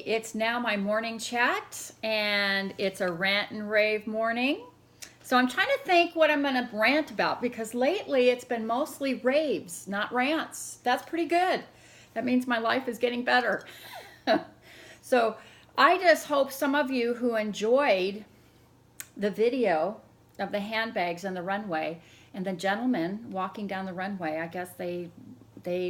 it's now my morning chat, and it's a rant and rave morning. So I'm trying to think what I'm going to rant about, because lately it's been mostly raves, not rants. That's pretty good. That means my life is getting better. So I just hope some of you who enjoyed the video of the handbags and the runway and the gentleman walking down the runway, I guess they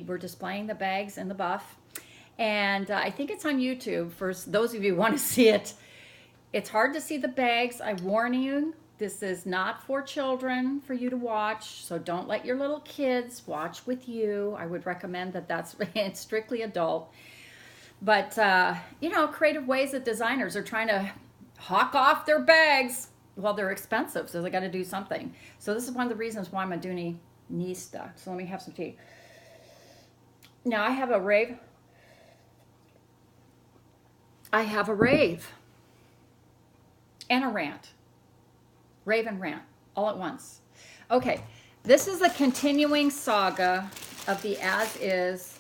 were displaying the bags in the buff. And I think it's on YouTube for those of you who want to see it. It's hard to see the bags. I warn you, this is not for children for you to watch. So don't let your little kids watch with you. I would recommend that that's strictly adult. But, you know, creative ways that designers are trying to hawk off their bags. Well, they're expensive, so they got to do something. So this is one of the reasons why I'm a Dooney-nista. So let me have some tea. Now I have a rave. I have a rave and a rant. Rave and rant all at once. Okay, this is the continuing saga of the as-is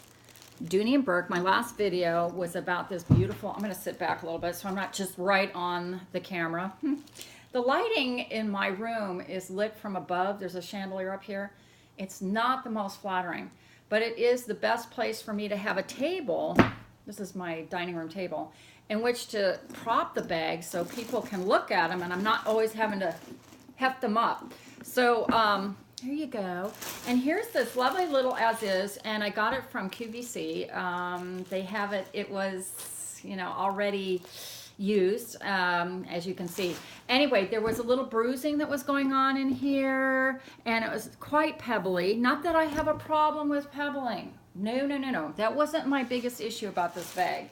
Dooney and Bourke. My last video was about this beautiful, I'm going to sit back a little bit so I'm not just right on the camera. The lighting in my room is lit from above. There's a chandelier up here. It's not the most flattering, but it is the best place for me to have a table. This is my dining room table, in which to prop the bags so people can look at them, and I'm not always having to heft them up. So here you go. And here's this lovely little as-is, and I got it from QVC. They have it, it was, you know, already used, as you can see. Anyway, there was a little bruising that was going on in here, and it was quite pebbly. Not that I have a problem with pebbling. No, no, no, no. That wasn't my biggest issue about this bag.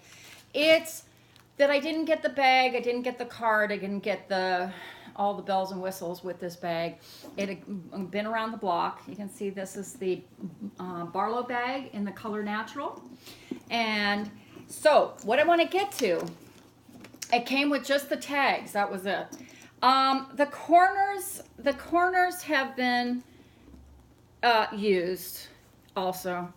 It's that I didn't get the bag, I didn't get the card, I didn't get all the bells and whistles with this bag. It had been around the block. You can see this is the Barlow bag in the color natural. And so what I want to get to, it came with just the tags. That was it. The corners have been used also.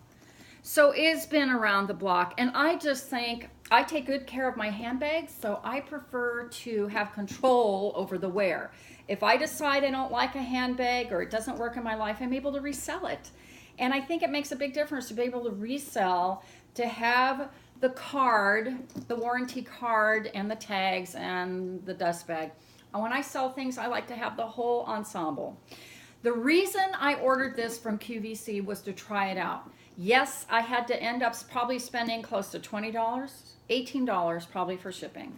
So it's been around the block, and I just think I take good care of my handbags, so I prefer to have control over the wear. If I decide I don't like a handbag or it doesn't work in my life, I'm able to resell it. And I think it makes a big difference to be able to resell, to have the card, the warranty card, and the tags, and the dust bag. And when I sell things, I like to have the whole ensemble. The reason I ordered this from QVC was to try it out. Yes, I had to end up probably spending close to $20, $18 probably for shipping.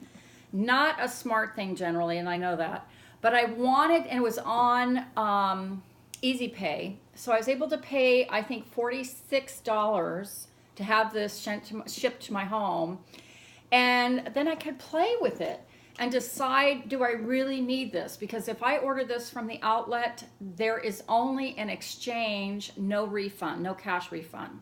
Not a smart thing generally, and I know that. But I wanted, and it was on Easy Pay, so I was able to pay, I think, $46 to have this shipped to my home. And then I could play with it and decide, do I really need this? Because if I order this from the outlet, there is only an exchange, no refund, no cash refund.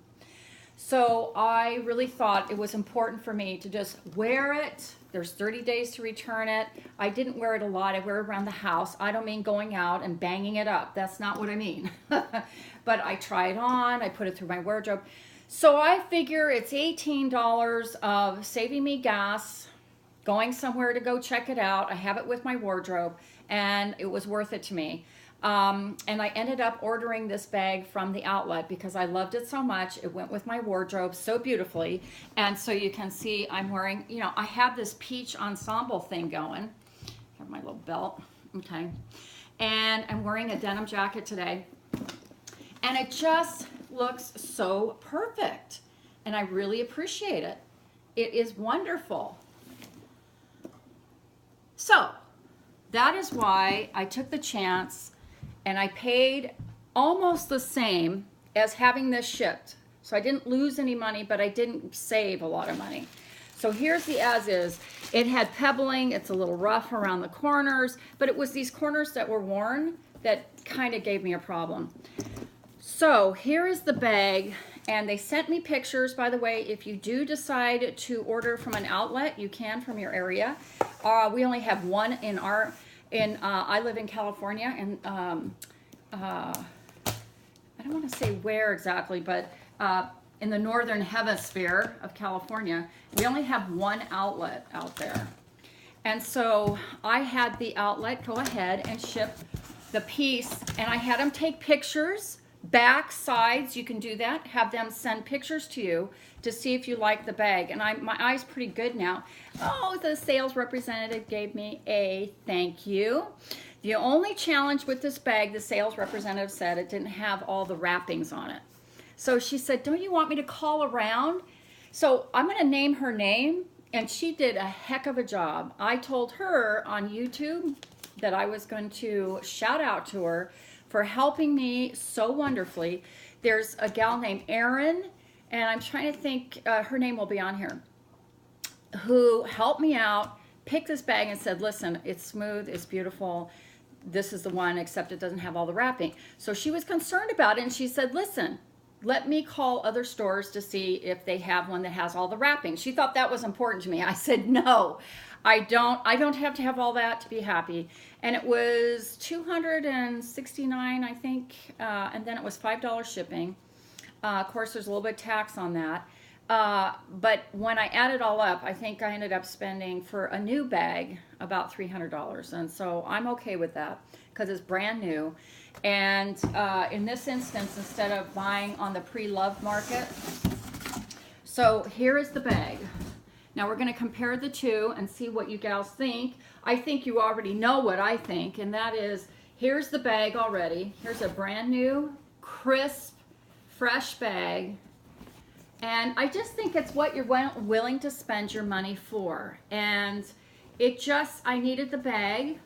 So I really thought it was important for me to just wear it. There's 30 days to return it. I didn't wear it a lot. I wear it around the house. I don't mean going out and banging it up. That's not what I mean. But I try it on. I put it through my wardrobe. So I figure it's $18 of saving me gas, going somewhere to go check it out. I have it with my wardrobe, and it was worth it to me. And I ended up ordering this bag from the outlet because I loved it so much. It went with my wardrobe so beautifully. And so you can see I'm wearing, you know, I have this peach ensemble thing going. I have my little belt, okay. And I'm wearing a denim jacket today. And it just looks so perfect. And I really appreciate it. It is wonderful. So that is why I took the chance, and I paid almost the same as having this shipped. So I didn't lose any money, but I didn't save a lot of money. So here's the as-is. It had pebbling. It's a little rough around the corners, but it was these corners that were worn that kind of gave me a problem. So here is the bag, and they sent me pictures. By the way, if you do decide to order from an outlet, you can from your area. We only have one in our, I live in California, and I don't want to say where exactly, but in the northern hemisphere of California, we only have one outlet out there. And so I had the outlet go ahead and ship the piece, and I had them take pictures, back, sides, you can do that, have them send pictures to you to see if you like the bag. And my eye's pretty good now. Oh, the sales representative gave me a thank you. The only challenge with this bag, the sales representative said, it didn't have all the wrappings on it. So she said, don't you want me to call around? So I'm going to name her name, and she did a heck of a job. I told her on YouTube that I was going to shout out to her for helping me so wonderfully. There's a gal named Aron, and I'm trying to think, her name will be on here, who helped me out, picked this bag and said, listen, it's smooth, it's beautiful. This is the one, except it doesn't have all the wrapping. So she was concerned about it, and she said, listen, let me call other stores to see if they have one that has all the wrapping. She thought that was important to me. I said, no, I don't have to have all that to be happy. And it was $269, I think, and then it was $5 shipping. Of course, there's a little bit of tax on that. But when I add it all up, I think I ended up spending for a new bag about $300. And so I'm okay with that because it's brand new. And in this instance, instead of buying on the pre-loved market, so here is the bag. Now we're going to compare the two and see what you gals think. I think you already know what I think, and that is, here's the bag already. Here's a brand new, crisp, fresh bag. And I just think it's what you're willing to spend your money for. And it just, I needed the bag,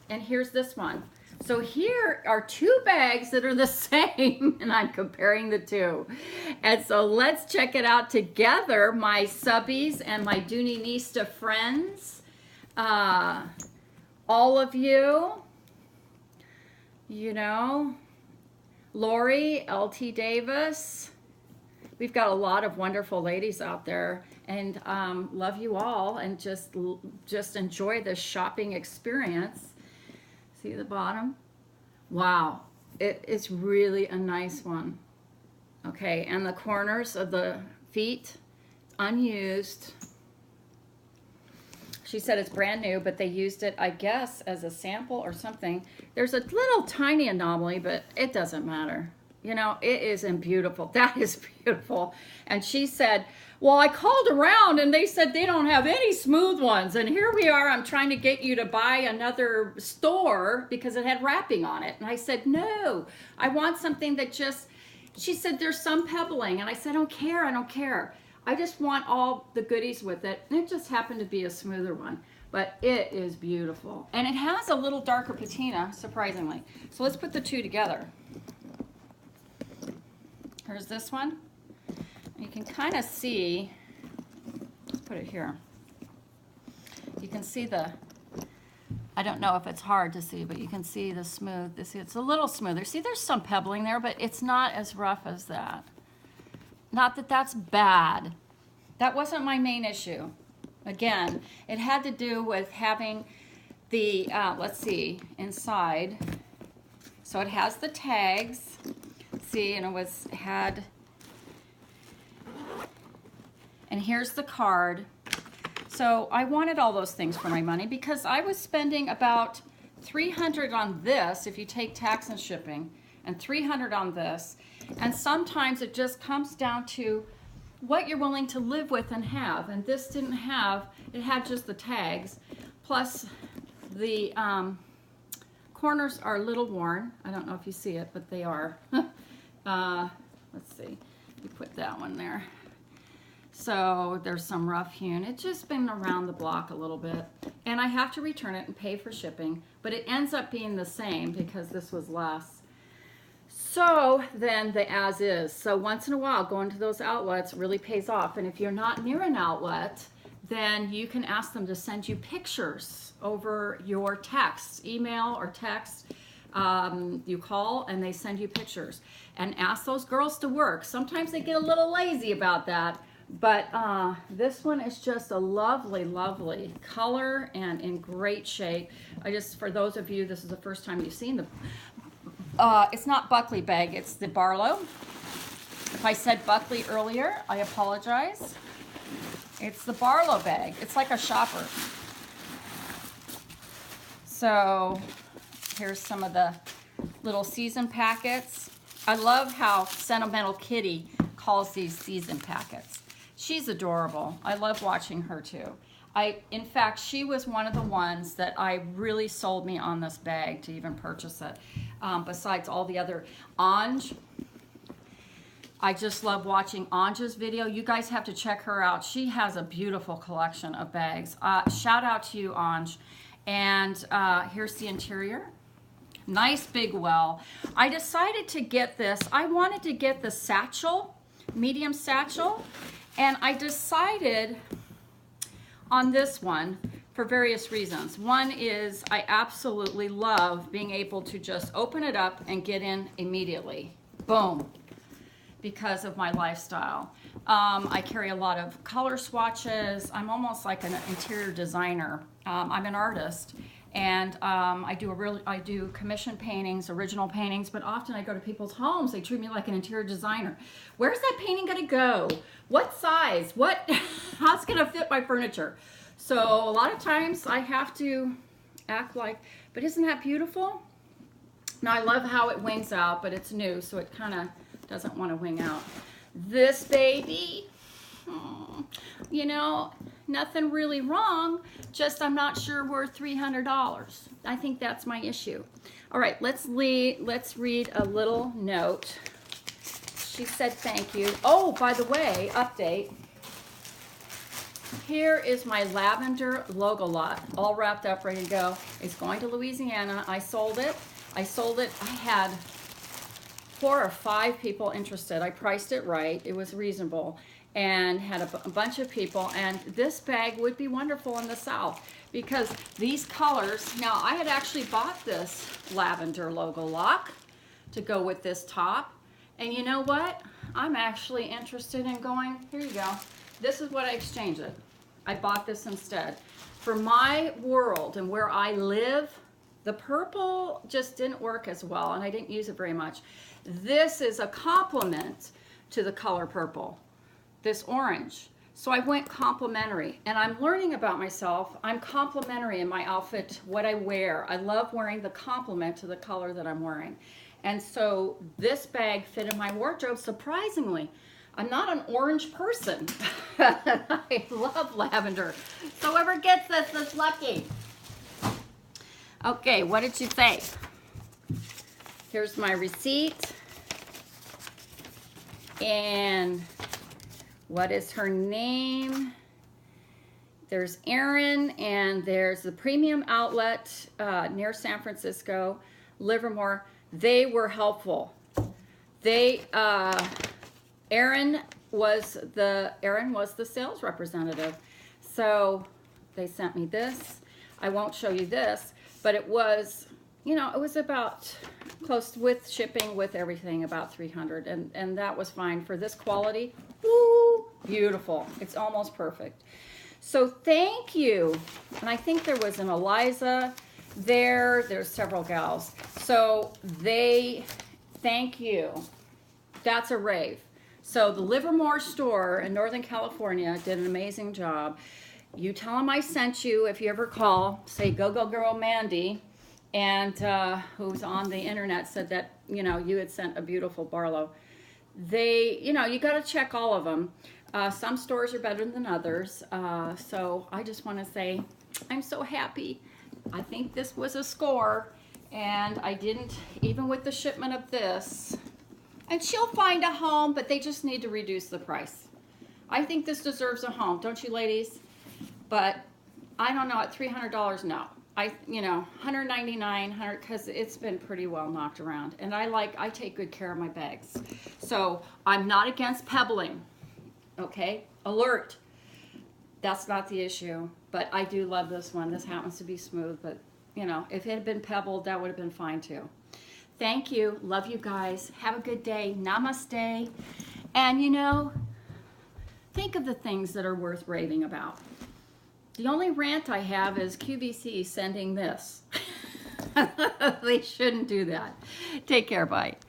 and here's this one. So here are two bags that are the same, and I'm comparing the two. And so let's check it out together, my subbies and my Dooney friends. All of you, you know, Lori, LT Davis. We've got a lot of wonderful ladies out there, and love you all, and just enjoy this shopping experience. See the bottom? Wow, it's really a nice one. Okay, and the corners of the feet, unused. She said it's brand new, but they used it, I guess, as a sample or something. There's a little tiny anomaly, but it doesn't matter. You know, it isn't beautiful. That is beautiful. And she said, well, I called around and they said they don't have any smooth ones. And here we are, I'm trying to get you to buy another store because it had wrapping on it. And I said, no, I want something that just, she said, there's some pebbling. And I said, I don't care, I don't care. I just want all the goodies with it. And it just happened to be a smoother one. But it is beautiful. And it has a little darker patina, surprisingly. So let's put the two together. Here's this one. You can kind of see, let's put it here. You can see the, I don't know if it's hard to see, but you can see the smooth, it's a little smoother. See, there's some pebbling there, but it's not as rough as that. Not that that's bad. That wasn't my main issue. Again, it had to do with having the, let's see, inside. So it has the tags. See, and it had, and here's the card. So I wanted all those things for my money because I was spending about $300 on this if you take tax and shipping, and $300 on this. And sometimes it just comes down to what you're willing to live with and have. And this didn't have, it had just the tags, plus the corners are a little worn. I don't know if you see it, but they are. Let's see, you put that one there. So there's some rough hewn. It's just been around the block a little bit. And I have to return it and pay for shipping, but it ends up being the same because this was less. So then the as is. So once in a while, going to those outlets really pays off. And if you're not near an outlet, then you can ask them to send you pictures over your text, email or text. You call and they send you pictures. And ask those girls to work. Sometimes they get a little lazy about that. But this one is just a lovely, lovely color and in great shape. For those of you, this is the first time you've seen the, it's not Buckley bag, it's the Barlow. If I said Buckley earlier, I apologize. It's the Barlow bag. It's like a shopper. So here's some of the little season packets. I love how Sentimental Kitty calls these season packets. She's adorable. I love watching her too. In fact, she was one of the ones that I really sold me on this bag to even purchase it. Besides all the other Ange. I just love watching Ange's video. You guys have to check her out. She has a beautiful collection of bags. Shout out to you, Ange. And here's the interior. Nice big well. I decided to get this. I wanted to get the satchel, medium satchel, and I decided on this one for various reasons. One is I absolutely love being able to just open it up and get in immediately. Boom. Because of my lifestyle. I carry a lot of color swatches. I'm almost like an interior designer. I'm an artist, and I do commission paintings, original paintings, but often I go to people's homes. They treat me like an interior designer. Where's that painting gonna go? What size? How's it gonna fit my furniture? So a lot of times I have to act like, but isn't that beautiful? Now I love how it wings out, but it's new, so it kind of doesn't want to wing out. This baby, you know, nothing really wrong, just I'm not sure worth $300. I think that's my issue. All right, let's read a little note. She said thank you. Oh, by the way, update. Here is my lavender logo lot, all wrapped up, ready to go. It's going to Louisiana. I sold it. I had 4 or 5 people interested. I priced it right. It was reasonable and had a bunch of people. And this bag would be wonderful in the South because these colors, now I had actually bought this lavender logo lock to go with this top. And you know what? I'm actually interested in going, here you go. This is what I exchanged it. I bought this instead. For my world and where I live, the purple just didn't work as well and I didn't use it very much. This is a complement to the color purple, this orange. So I went complementary, and I'm learning about myself. I'm complementary in my outfit, what I wear. I love wearing the complement to the color that I'm wearing. And so this bag fit in my wardrobe surprisingly. I'm not an orange person. I love lavender. So whoever gets this is lucky. Okay, what did you say? Here's my receipt. And what is her name? There's Aron, and there's the premium outlet near San Francisco, Livermore. They were helpful. Aron was the sales representative. So they sent me this. I won't show you this, but it was, you know, it was about close with shipping, with everything, about $300, and that was fine for this quality. Woo, beautiful. It's almost perfect. So thank you. And I think there was an Eliza there. There's several gals. So thank you. That's a rave. So the Livermore store in Northern California did an amazing job. You tell them I sent you. If you ever call, say Go Go Girl Mandy, and who's on the internet said that, you know, you had sent a beautiful Barlow. You know, you got to check all of them. Some stores are better than others. So I just want to say I'm so happy. I think this was a score, and I didn't, even with the shipment of this, and she'll find a home, but they just need to reduce the price. I think this deserves a home, don't you ladies? But I don't know, at $300, no. You know, $199, because it's been pretty well knocked around. And I take good care of my bags. So I'm not against pebbling, okay? Alert. That's not the issue. But I do love this one. This happens to be smooth, but you know, if it had been pebbled, that would have been fine too. Thank you. Love you guys. Have a good day. Namaste. And you know, think of the things that are worth raving about. The only rant I have is QVC sending this. They shouldn't do that. Take care. Bye.